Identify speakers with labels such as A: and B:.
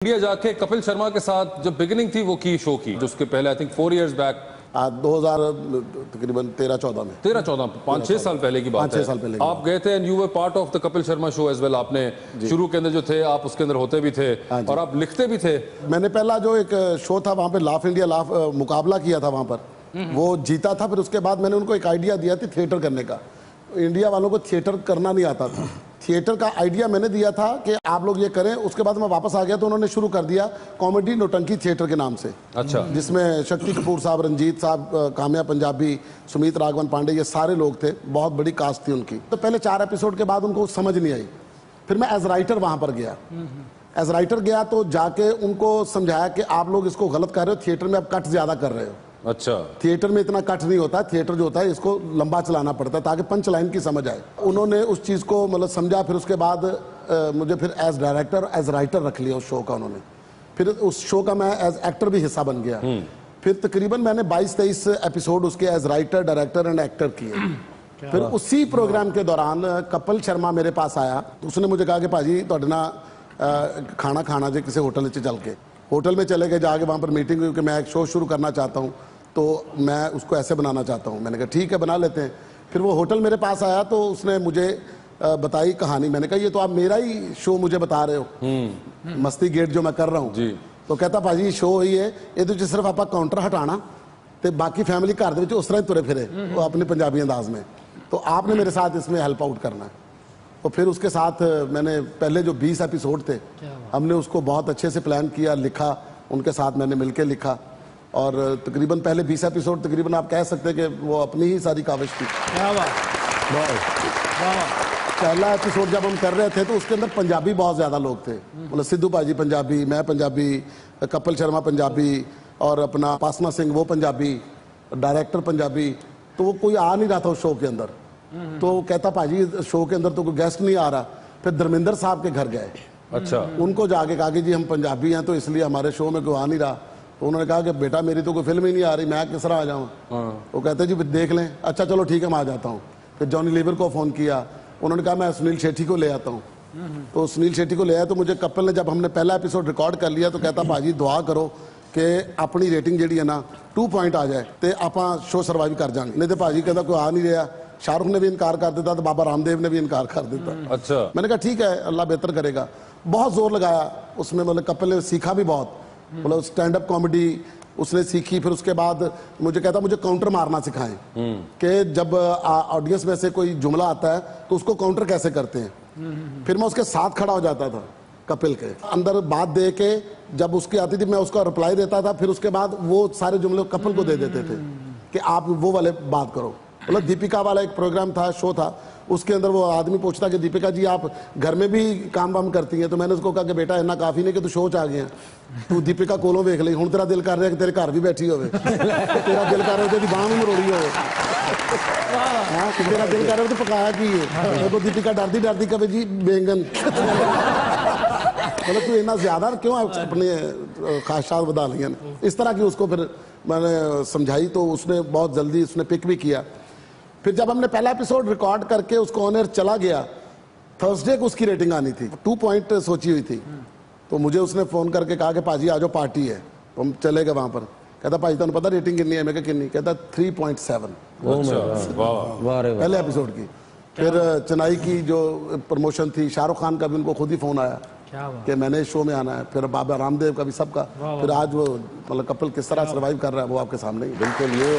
A: India जाके कपिल शर्मा के साथ जब बिगिनिंग थी वो की शो की, जो उसके पहले आई थिंक 4 years बैक
B: 2000 तकरीबन 13-14 में
A: 13-14 5-6 साल पहले की बात है।
B: 5-6 साल पहले
A: आप गए थे and you were part of the Kapil Sharma show as well. आपने शुरू के अंदर जो थे आप उसके अंदर होते भी थे और आप लिखते भी थे।
B: मैंने पहला जो एक शो था वहाँ पे लाफ इंडिया लाफ मुकाबला किया था वहाँ पर, वो जीता था। फिर उसके बाद मैंने उनको एक आइडिया दिया था थिएटर करने का। इंडिया वालों को थिएटर करना नहीं आता था, थिएटर का आइडिया मैंने दिया था कि आप लोग ये करें। उसके बाद मैं वापस आ गया तो उन्होंने शुरू कर दिया कॉमेडी नौटंकी थिएटर के नाम से।
A: अच्छा।
B: जिसमें शक्ति कपूर साहब, रंजीत साहब, काम्या पंजाबी, सुमित राघवन पांडे, ये सारे लोग थे। बहुत बड़ी कास्ट थी उनकी। तो पहले 4 एपिसोड के बाद उनको समझ नहीं आई। फिर मैं एज राइटर वहां पर गया। एज राइटर गया तो जाके उनको समझाया कि आप लोग इसको गलत कर रहे हो, थिएटर में आप कट ज्यादा कर रहे हो।
A: अच्छा।
B: थिएटर में इतना कट नहीं होता, थिएटर जो होता है इसको लंबा चलाना पड़ता है ताकि पंच लाइन की समझ आए। उन्होंने उस चीज़ को मतलब समझा। फिर उसके बाद मुझे फिर एज डायरेक्टर एज राइटर रख लिया उस शो का उन्होंने। फिर उस शो का मैं एज एक्टर भी हिस्सा बन गया। फिर तकरीबन मैंने 22-23 एपिसोड उसके as writer, director and actor किए। फिर उसी प्रोग्राम के दौरान कपिल शर्मा मेरे पास आया। उसने मुझे कहा कि भाजी तुहाडे नाल खाना खाना जे किसी होटल चल के। होटल में चले गए, जाके वहाँ पर मीटिंग हुई कि मैं एक शो शुरू करना चाहता हूँ, तो मैं उसको ऐसे बनाना चाहता हूँ। मैंने कहा ठीक है बना लेते हैं। फिर वो होटल मेरे पास आया तो उसने मुझे बताई कहानी। मैंने कहा ये तो आप मेरा ही शो मुझे बता रहे हो, मस्ती गेट जो मैं कर रहा हूँ। तो कहता भाजी शो ही है ये सिर्फ आप काउंटर हटाना तो बाकी फैमिली घर दे उस तरह तुरे फिरे वो अपने पंजाबी अंदाज में, तो आपने मेरे साथ इसमें हेल्प आउट करना है। तो फिर उसके साथ मैंने पहले जो 20 एपिसोड थे हमने उसको बहुत अच्छे से प्लान किया, लिखा, उनके साथ मैंने मिलके लिखा। और तकरीबन पहले 20 एपिसोड तकरीबन आप कह सकते हैं कि वो अपनी ही सारी काविश थी। पहला एपिसोड जब हम कर रहे थे तो उसके अंदर पंजाबी बहुत ज़्यादा लोग थे। मतलब सिद्धू भाजी पंजाबी, मैं पंजाबी, कपिल शर्मा पंजाबी और अपना पासना सिंह वो पंजाबी, डायरेक्टर पंजाबी। तो वो कोई आ नहीं रहा था उस शो के अंदर। तो कहता भाजी शो के अंदर तो कोई गेस्ट नहीं आ रहा। फिर धर्मेंद्र साहब के घर गए। अच्छा। उनको जाके कहा कि जी हम पंजाबी हैं तो इसलिए हमारे शो में कोई आ नहीं रहा। तो उन्होंने कहा कि बेटा मेरी तो कोई फिल्म ही नहीं आ रही, मैं किस तरह आ जाऊँ। वो कहते जी देख लें। अच्छा चलो ठीक है मैं आ जाता हूँ। फिर जॉनी लीवर को फ़ोन किया, उन्होंने कहा मैं सुनील शेट्टी को ले आता हूँ। तो सुनील शेट्टी को ले आया। तो मुझे कपिल ने जब हमने पहला एपिसोड रिकॉर्ड कर लिया तो कहता भाजी दुआ करो कि अपनी रेटिंग जी है ना 2 पॉइंट आ जाए तो आप शो सर्वाइव कर जाएंगे। नहीं तो भाजी कहता कोई आ नहीं रहा। शाहरुख ने भी इनकार कर देता तो बाबा रामदेव ने भी इनकार कर देता।
A: अच्छा।
B: मैंने कहा ठीक है अल्लाह बेहतर करेगा। बहुत जोर लगाया उसमें, मतलब कपिल ने सीखा भी बहुत, मतलब स्टैंड अप कॉमेडी उसने सीखी। फिर उसके बाद मुझे कहता मुझे काउंटर मारना सिखाएं कि जब ऑडियंस में से कोई जुमला आता है तो उसको काउंटर कैसे करते हैं। फिर मैं उसके साथ खड़ा हो जाता था कपिल के अंदर बात दे के, जब उसकी आती थी मैं उसका रिप्लाई देता था। फिर उसके बाद वो सारे जुमले कपिल को दे देते थे कि आप वो वाले बात करो। मतलब दीपिका वाला एक प्रोग्राम था, शो था, उसके अंदर वो आदमी पूछता कि दीपिका जी आप घर में भी काम वाम करती हैं। तो मैंने उसको कहा कि बेटा इतना काफ़ी नहीं कि तू शो च आ गया, तू दीपिका कोलों वेख ली, हुण तेरा दिल कर रहा है कि तेरे घर भी बैठी होवे, तेरा दिल कर रहा है तेरी बांह भी मरोड़ी होवे, हाँ तेरा दिल कर रहा है तो पकाया की है। तो दीपिका डरती डरती कभी जी बैंगन। मतलब तू इतना ज़्यादा क्यों अपने ख्वाहिशात बता लिया। इस तरह की उसको फिर मैंने समझाई तो उसने बहुत जल्दी उसने पिक भी किया। फिर जब हमने पहला एपिसोड रिकॉर्ड करके उसको ऑन एयर चला गया, थर्सडे को उसकी रेटिंग आनी थी, 2 पॉइंट सोची हुई थी। तो मुझे उसने फ़ोन करके कहा कि पाजी आ जाओ पार्टी है। तो हम चले गए वहाँ पर। कहता पाजी तुम पता रेटिंग कितनी है? मैं कहा कितनी? कहता 3.7 पहले एपिसोड की। फिर चेन्नई की जो प्रमोशन थी, शाहरुख खान का भी उनको खुद ही फ़ोन आया कि मैंने शो में आना है। फिर बाबा रामदेव का भी, सबका। फिर आज वो मतलब कपिल किस तरह सर्वाइव कर रहा है वो आपके सामने ही।
A: बिल्कुल ये